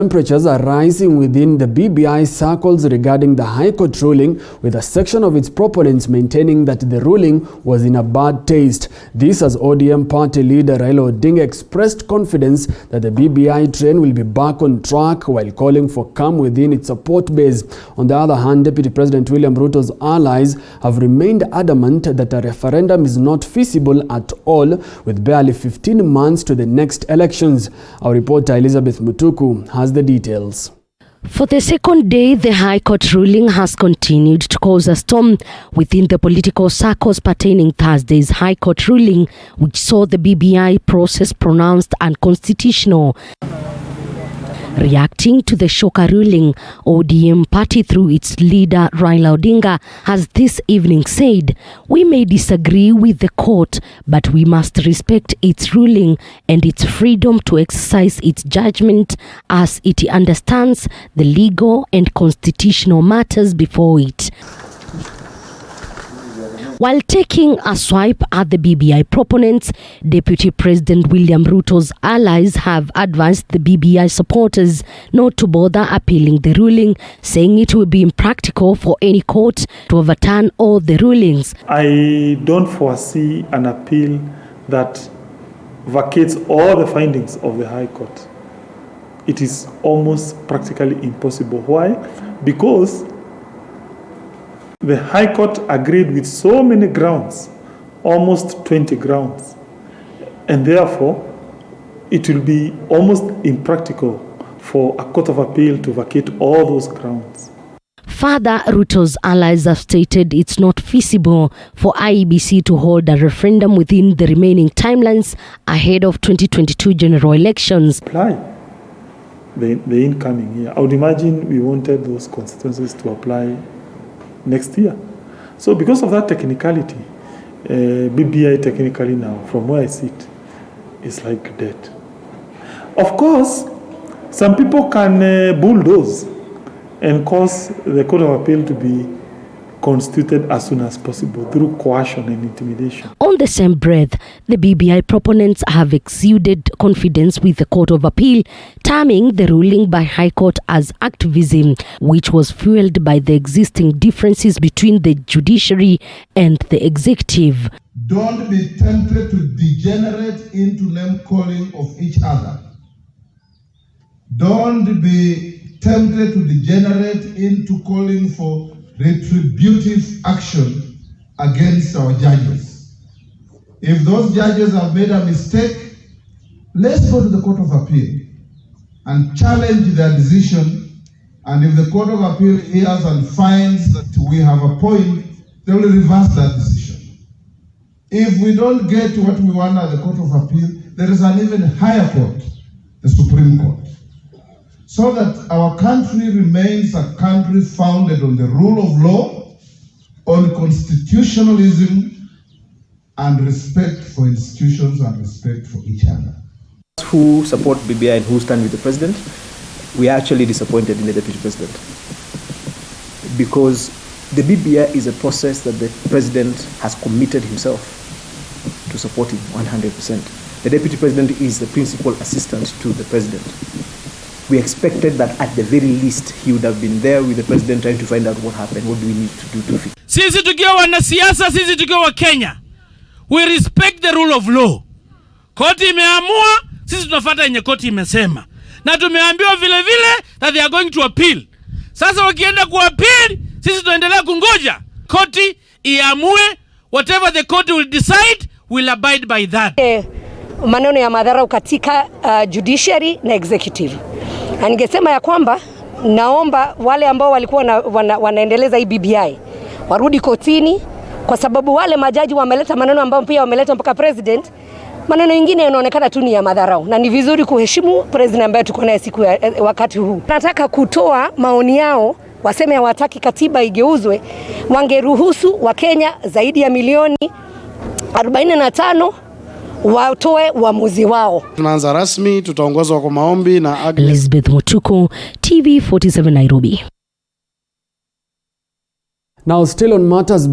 Temperatures are rising within the BBI circles regarding the High Court ruling, with a section of its proponents maintaining that the ruling was in a bad taste. This as ODM party leader Raila Odinga expressed confidence that the BBI train will be back on track while calling for calm within its support base. On the other hand, Deputy President William Ruto's allies have remained adamant that a referendum is not feasible at all, with barely 15 months to the next elections. Our reporter Elizabeth Mutuku has the details. For the second day, the High Court ruling has continued to cause a storm within the political circles pertaining Thursday's High Court ruling, which saw the BBI process pronounced unconstitutional. Reacting to the shocker ruling, ODM party through its leader Raila Odinga has this evening said, "We may disagree with the court, but we must respect its ruling and its freedom to exercise its judgment as it understands the legal and constitutional matters before it." While taking a swipe at the BBI proponents, Deputy President William Ruto's allies have advised the BBI supporters not to bother appealing the ruling, saying it will be impractical for any court to overturn all the rulings. I don't foresee an appeal that vacates all the findings of the High Court. It is almost practically impossible. Why? Because the High Court agreed with so many grounds, almost 20 grounds, and therefore it will be almost impractical for a court of appeal to vacate all those grounds. Further, Ruto's allies have stated it's not feasible for IEBC to hold a referendum within the remaining timelines ahead of 2022 general elections. Apply the incoming year. I would imagine we wanted those constituencies to apply next year. So because of that technicality, BBI technically now, from where I sit, is like dead. Of course, some people can bulldoze and cause the Court of Appeal to be constituted as soon as possible through coercion and intimidation. On the same breath, the BBI proponents have exuded confidence with the Court of Appeal, terming the ruling by High Court as activism, which was fueled by the existing differences between the judiciary and the executive. Don't be tempted to degenerate into name-calling of each other. Don't be tempted to degenerate into calling for retributive action against our judges. If those judges have made a mistake, let's go to the Court of Appeal and challenge their decision. And if the Court of Appeal hears and finds that we have a point, they will reverse that decision. If we don't get what we want at the Court of Appeal, there is an even higher court, the Supreme Court. So that our country remains a country founded on the rule of law, on constitutionalism, and respect for institutions and respect for each other. Who support BBI and who stand with the president, we are actually disappointed in the deputy president. Because the BBI is a process that the president has committed himself to supporting 100%. The deputy president is the principal assistant to the president. We expected that at the very least he would have been there with the president trying to find out what happened, what do we need to do to fix. Sisi tukiwa wanasiasa, sisi tukiwa wa Kenya, we respect the rule of law. Koti imeamua, sisi tunafuata yenye koti imesema. Na tumeambiwa vile vile that they are going to appeal. Sasa wakienda kuappeal, sisi tuendelea kungoja. Koti iamue, whatever the court will decide, we'll abide by that. Maneno ya madharau katika judiciary na executive. Na ningesema ya kwamba naomba wale ambao walikuwa wanaendeleza hii BBI warudi kotini, kwa sababu wale majaji wameleta maneno ambao pia wameleta mpaka president. Maneno mengine yanaonekana tu ni ya madharau, na ni vizuri kuheshimu president ambaye tuko naye siku ya wakati huu. Nataka kutoa maoni yao, waseme hawataki katiba igeuzwe, wangeruhusu Wakenya zaidi ya milioni 45 watoe uamuzi wao. Tunaanza rasmi, tutaongozwa kwa maombi na Elizabeth Mutuku, TV 47 Nairobi. Now still on matters